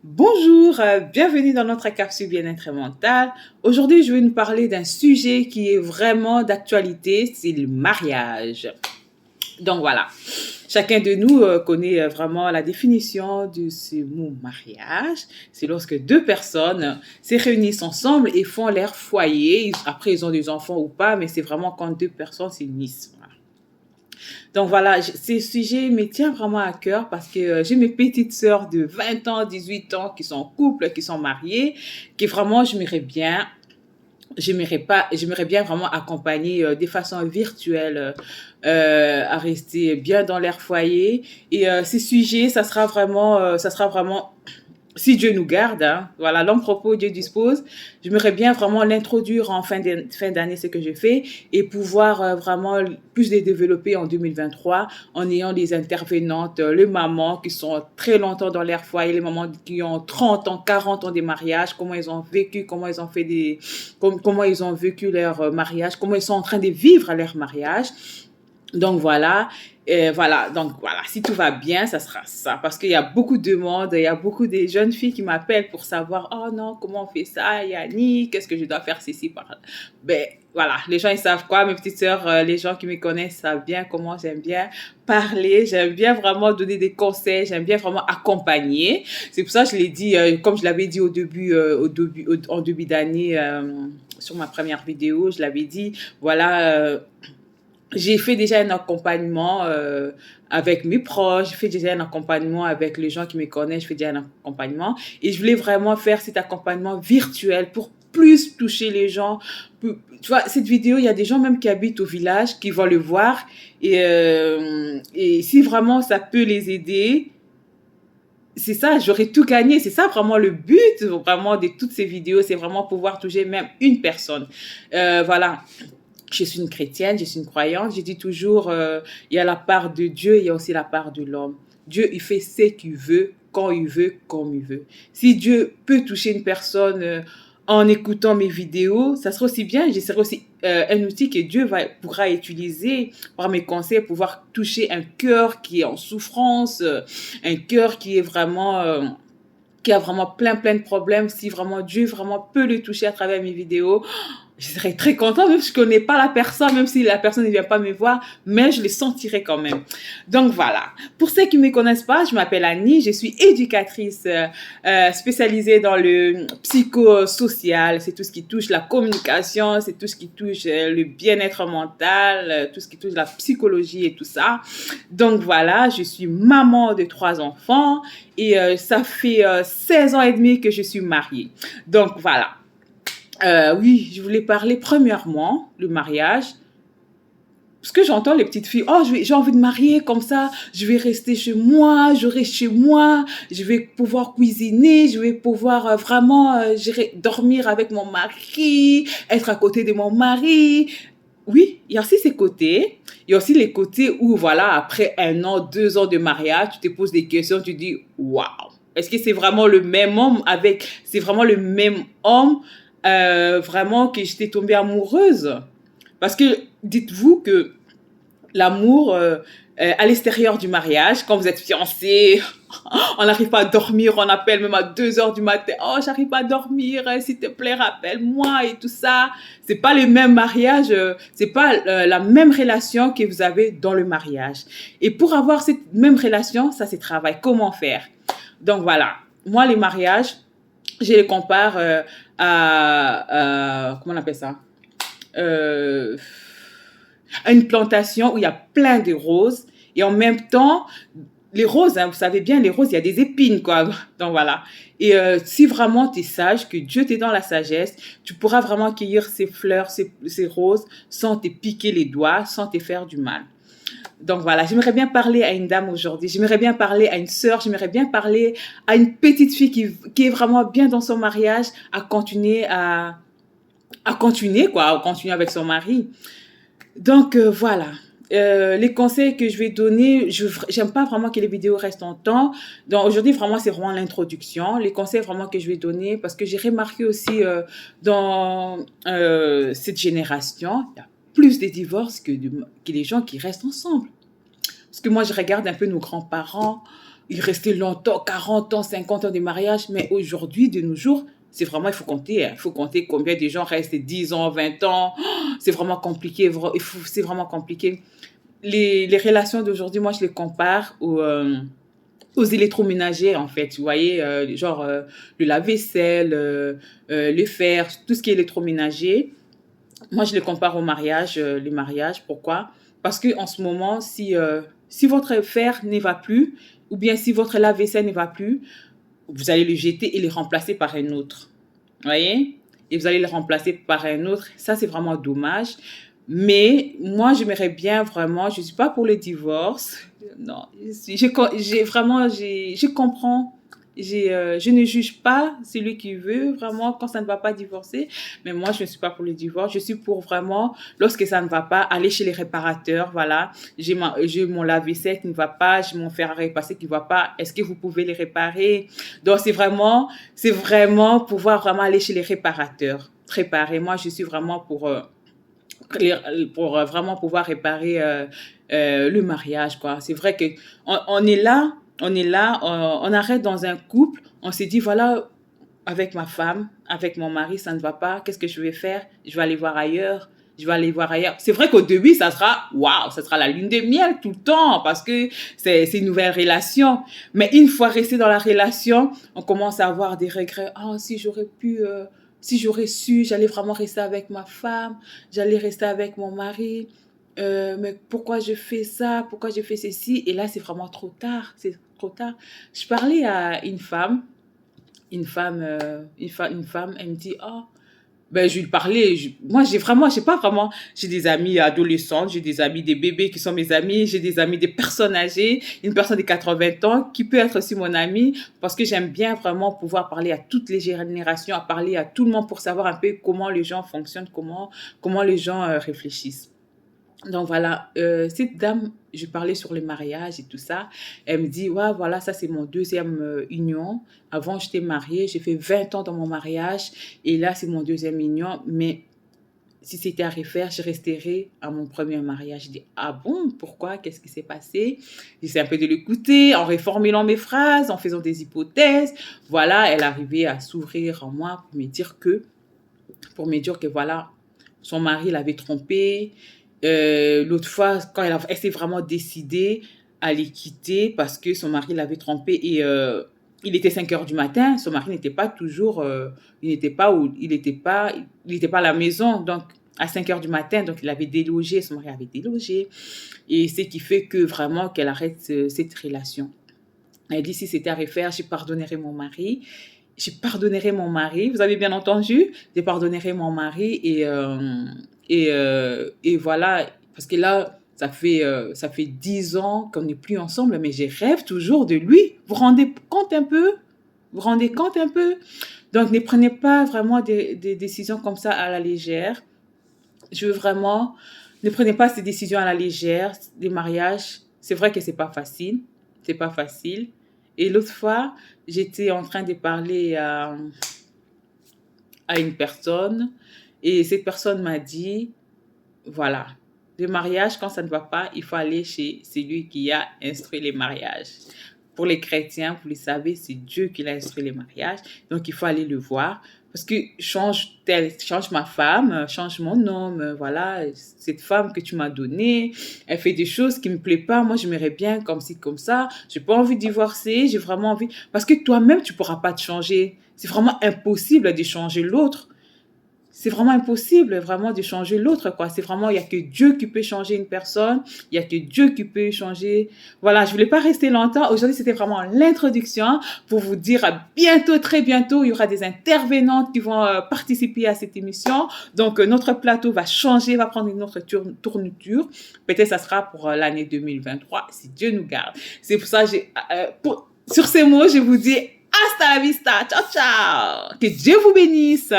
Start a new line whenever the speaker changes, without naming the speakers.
Bonjour, bienvenue dans notre capsule bien-être mental. Aujourd'hui, je vais nous parler d'un sujet qui est vraiment d'actualité, c'est le mariage. Donc voilà, chacun de nous connaît vraiment la définition de ce mot mariage. C'est lorsque deux personnes se réunissent ensemble et font leur foyer. Après, ils ont des enfants ou pas, mais c'est vraiment quand deux personnes s'unissent. Voilà. Donc voilà, ce sujet me tient vraiment à cœur parce que j'ai mes petites sœurs de 20 ans, 18 ans qui sont en couple, qui sont mariées, qui vraiment, j'aimerais bien vraiment accompagner de façon virtuelle à rester bien dans leur foyer. Et ces sujets, ça sera vraiment si Dieu nous garde, hein, voilà, l'homme propos, Dieu dispose. J'aimerais bien vraiment l'introduire en fin d'année, ce que je fais, et pouvoir vraiment plus les développer en 2023 en ayant des intervenantes, les mamans qui sont très longtemps dans leur foyer, les mamans qui ont 30 ans, 40 ans de mariage, comment ils ont vécu, comment ils ont vécu leur mariage, comment ils sont en train de vivre leur mariage. Donc voilà, si tout va bien, ça sera ça. Parce qu'il y a beaucoup de monde, il y a beaucoup de jeunes filles qui m'appellent pour savoir, oh non, comment on fait ça, Yannick, qu'est-ce que je dois faire ceci, par là. Ben voilà, les gens ils savent quoi, mes petites sœurs, les gens qui me connaissent savent bien comment j'aime bien parler, j'aime bien vraiment donner des conseils, j'aime bien vraiment accompagner. C'est pour ça que je l'ai dit, comme je l'avais dit en début d'année, sur ma première vidéo, je l'avais dit, voilà. J'ai fait déjà un accompagnement avec mes proches, j'ai fait déjà un accompagnement avec les gens qui me connaissent, je fais déjà un accompagnement. Et je voulais vraiment faire cet accompagnement virtuel pour plus toucher les gens. Tu vois, cette vidéo, il y a des gens même qui habitent au village qui vont le voir. Et si vraiment ça peut les aider, c'est ça, j'aurais tout gagné. C'est ça vraiment le but vraiment de toutes ces vidéos, c'est vraiment pouvoir toucher même une personne. Voilà. Je suis une chrétienne, je suis une croyante. Je dis toujours, il y a la part de Dieu, il y a aussi la part de l'homme. Dieu, il fait ce qu'il veut, quand il veut, comme il veut. Si Dieu peut toucher une personne en écoutant mes vidéos, ça sera aussi bien. Je serai aussi un outil que pourra utiliser par mes conseils, pouvoir toucher un cœur qui est en souffrance, un cœur qui a vraiment plein de problèmes. Si vraiment Dieu vraiment peut le toucher à travers mes vidéos, je serais très contente, même si je connais pas la personne, même si la personne ne vient pas me voir, mais je les sentirai quand même. Donc voilà. Pour ceux qui me connaissent pas, je m'appelle Annie, je suis éducatrice spécialisée dans le psychosocial, c'est tout ce qui touche la communication, c'est tout ce qui touche le bien-être mental, tout ce qui touche la psychologie et tout ça. Donc voilà, je suis maman de 3 enfants et ça fait 16 ans et demi que je suis mariée. Donc voilà. Oui, je voulais parler premièrement le mariage. Parce que j'entends les petites filles, oh, j'ai envie de marier comme ça, je vais rester chez moi, je reste chez moi, je vais pouvoir cuisiner, je vais pouvoir vraiment dormir avec mon mari, être à côté de mon mari. Oui, il y a aussi ces côtés. Il y a aussi les côtés où, voilà, après 1 an, 2 ans de mariage, tu te poses des questions, tu dis, waouh, est-ce que c'est vraiment le même homme c'est vraiment le même homme vraiment que j'étais tombée amoureuse. Parce que dites-vous que l'amour à l'extérieur du mariage, quand vous êtes fiancés, on n'arrive pas à dormir, on appelle même à 2 heures du matin, oh, j'arrive pas à dormir, s'il te plaît, rappelle-moi et tout ça. C'est pas le même mariage, c'est pas la même relation que vous avez dans le mariage. Et pour avoir cette même relation, ça c'est travail. Comment faire? Donc voilà, moi les mariages, je les compare comment on appelle ça? Euh, à une plantation où il y a plein de roses et en même temps, les roses, hein, vous savez bien, les roses, il y a des épines, quoi. Donc voilà. Et si vraiment tu es sage, que Dieu t'est dans la sagesse, tu pourras vraiment cueillir ces fleurs, ces roses, sans te piquer les doigts, sans te faire du mal. Donc voilà, j'aimerais bien parler à une dame aujourd'hui, j'aimerais bien parler à une sœur, j'aimerais bien parler à une petite fille qui est vraiment bien dans son mariage, à continuer, quoi, à continuer avec son mari. Donc voilà. Les conseils que je vais donner, j'aime pas vraiment que les vidéos restent en temps. Donc aujourd'hui vraiment c'est vraiment l'introduction, les conseils vraiment que je vais donner parce que j'ai remarqué aussi dans cette génération, il y a plus de divorces que les gens qui restent ensemble. Parce que moi je regarde un peu nos grands-parents, il restait longtemps, 40 ans, 50 ans de mariage. Mais aujourd'hui, de nos jours, c'est vraiment, il faut compter. Hein. Il faut compter combien de gens restent 10 ans, 20 ans. C'est vraiment compliqué. C'est vraiment compliqué. Les relations d'aujourd'hui, moi, je les compare aux électroménagers, en fait. Vous voyez, genre le lave-vaisselle, le fer, tout ce qui est électroménager. Moi, je les compare au mariage, les mariages. Pourquoi? Parce que en ce moment, si votre fer ne va plus, ou bien si votre lave-vaisselle ne va plus, vous allez le jeter et le remplacer par un autre. Vous voyez? Et vous allez le remplacer par un autre. Ça, c'est vraiment dommage. Mais moi, j'aimerais bien vraiment, je ne suis pas pour le divorce. Non, je comprends. Je ne juge pas celui qui veut vraiment quand ça ne va pas divorcer, mais moi je ne suis pas pour le divorce. Je suis pour vraiment, lorsque ça ne va pas, aller chez les réparateurs. Voilà, j'ai mon lave-vaisselle qui ne va pas, j'ai mon fer à repasser qui ne va pas. Est-ce que vous pouvez les réparer? Donc c'est vraiment pouvoir vraiment aller chez les réparateurs. Réparer. Moi je suis vraiment pour vraiment pouvoir réparer le mariage, quoi. C'est vrai que on est là, on arrête dans un couple, on s'est dit, voilà, avec ma femme, avec mon mari, ça ne va pas, qu'est-ce que je vais faire? Je vais aller voir ailleurs. Je vais aller voir ailleurs. C'est vrai qu'au début, ça sera, waouh, ça sera la lune de miel tout le temps parce que c'est une nouvelle relation. Mais une fois resté dans la relation, on commence à avoir des regrets. Ah, si j'aurais pu, si j'aurais su, j'allais vraiment rester avec ma femme, j'allais rester avec mon mari. Mais pourquoi je fais ça? Pourquoi je fais ceci? Et là, c'est vraiment trop tard. C'est trop tard. Je parlais à une femme, elle me dit, oh, ben, je lui parlais, moi, j'ai pas vraiment, j'ai des amis adolescentes, j'ai des amis des bébés qui sont mes amis, j'ai des amis des personnes âgées, une personne de 80 ans qui peut être aussi mon amie parce que j'aime bien vraiment pouvoir parler à toutes les générations, à parler à tout le monde pour savoir un peu comment les gens fonctionnent, comment les gens réfléchissent. Donc voilà, cette dame, je parlais sur le mariage et tout ça. Elle me dit, ouais, voilà, ça c'est mon deuxième union. Avant, j'étais mariée, j'ai fait 20 ans dans mon mariage et là, c'est mon deuxième union. Mais si c'était à refaire, je resterais à mon premier mariage. Je dis, ah bon, pourquoi? Qu'est-ce qui s'est passé? J'essaie un peu de l'écouter en reformulant mes phrases, en faisant des hypothèses. Voilà, elle arrivait à s'ouvrir en moi pour me dire que voilà, son mari l'avait trompée. L'autre fois, quand elle s'est vraiment décidée à les quitter parce que son mari l'avait trompée et il était 5 heures du matin, son mari n'était pas toujours, il n'était pas à la maison, donc à 5 heures du matin, donc il avait délogé, son mari avait délogé et ce qui fait que vraiment qu'elle arrête cette relation. Elle dit si c'était à refaire, je pardonnerais mon mari. Je pardonnerai mon mari, vous avez bien entendu, je pardonnerai mon mari et voilà, parce que là, ça fait 10 ans qu'on n'est plus ensemble, mais je rêve toujours de lui. Vous vous rendez compte un peu? Vous vous rendez compte un peu? Donc, ne prenez pas vraiment des décisions comme ça à la légère. Je veux vraiment, ne prenez pas ces décisions à la légère. Les mariages, c'est vrai que c'est pas facile. C'est pas facile. Et l'autre fois, j'étais en train de parler à une personne et cette personne m'a dit, voilà, le mariage, quand ça ne va pas, il faut aller chez celui qui a instruit les mariages. Pour les chrétiens, vous le savez, c'est Dieu qui a instruit les mariages. Donc, il faut aller le voir. Parce que change ma femme, change mon homme, voilà, cette femme que tu m'as donnée, elle fait des choses qui me plaisent pas, moi j'aimerais bien comme ci, comme ça, j'ai pas envie de divorcer, j'ai vraiment envie, parce que toi-même tu pourras pas te changer, c'est vraiment impossible de changer l'autre. C'est vraiment impossible vraiment de changer l'autre, quoi. C'est vraiment, il n'y a que Dieu qui peut changer une personne. Il n'y a que Dieu qui peut changer. Voilà, je voulais pas rester longtemps. Aujourd'hui, c'était vraiment l'introduction pour vous dire à bientôt, très bientôt, il y aura des intervenantes qui vont participer à cette émission. Donc, notre plateau va changer, va prendre une autre tournure. Peut-être ça sera pour l'année 2023, si Dieu nous garde. C'est pour ça, sur ces mots, je vous dis hasta la vista. Ciao, ciao. Que Dieu vous bénisse.